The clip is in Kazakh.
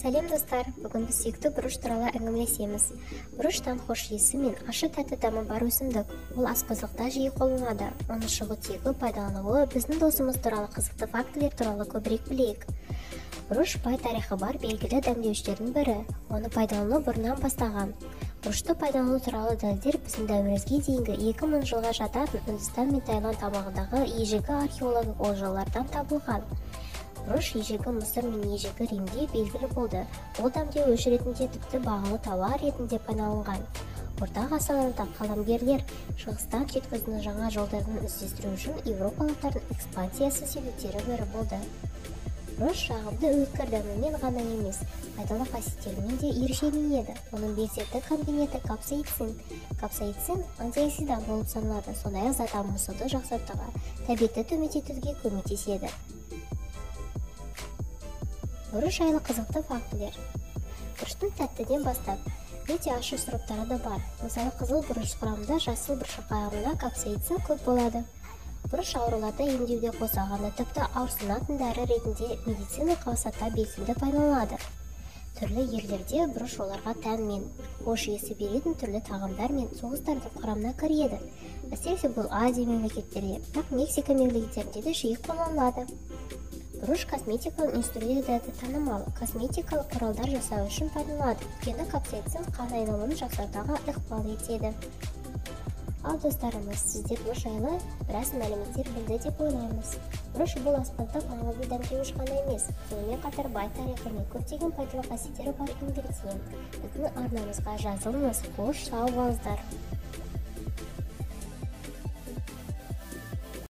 Сәлем достар, бүгін біз сүйікті бұрыш туралы әңгімелесеміз. Бұрыш дәм хош иісі мен ащы тәтті дәмі бар өсімдік. Ол аспаздықта жиі қолданылады. Оның шығу тегі, пайдалануы, біздің досымыз туралы қызықты фактілер туралы көбірек білейік. Бұрыш бай тарихы бар белгілі дәмдеуіштердің бірі. Оны пайдалану бұрыннан бастаған. Бұрышты пайдалану туралы дәлелдер біздің дәуірімізге дейінгі 2000 жылға жататын Үндістан мен Таиланд аумағындағы ежелгі археологиялық олжалардан табылған. Бұрыш ежелгі Мысыр мен ежелгі Римде белгілі болды. Ол дәмдеу өш ретінде тіпті бағалы тауар ретінде пайдаланған. Орта ғасырларда қаламгерлер шығыстан жеткізілген жаңа жолдарын іздестіру үшін еуропалықтардың экспансиясы себептері бірі болды. Бұрыш жағымды өткір дәмімен ғана емес, пайдалы қасиеттерімен де ерекшеленеді. Оның белсенді компоненті капсаицин. Капсаицин антиоксидант болып саналады, сондай-ақ зат алмасуды жақсартуға, тәбетті төмендетуге көмектеседі. Бұрыш жайлы қызықты фактілер. Бұрыштың тәттіден бастап өте ащы сұрыптары да бар. Мысалы, қызыл бұрыш құрамында жасыл бұршақ құрамында капсаицин көп болады. Бұрыш ауруларды емдеуде қосылғанда тіпті ауырсынатын дәрі ретінде медицина мақсатта белсенді пайдаланылады. Түрлі елдерде бұрыш оларға тән мен хош иісі беретін түрлі тағамдар мен соғыстардың құрамына кіреді. Әсіресе бұл Азия мемлекеттерінде, бірақ Мексика мемлекеттерінде де жиі қолданылады. Бұрыш косметикалық индустрияда да танымал. Косметикалық құралдар жасау үшін пайдаланылады. Өйткені капсаицин қан айналымын жақсартуға ықпал етеді. Ал достарымыз, сіздер бұрыш жайлы біраз мәліметтер білді деп ойлаймыз. Бұрыш бұл аспаздық маңызды дәмдеуіш қана емес, сонымен қатар бай тарихы мен көптеген пайдалы қасиеттері бар ингредиент. Біздің арнамызға жазылыңыз, қош сау болыңыздар.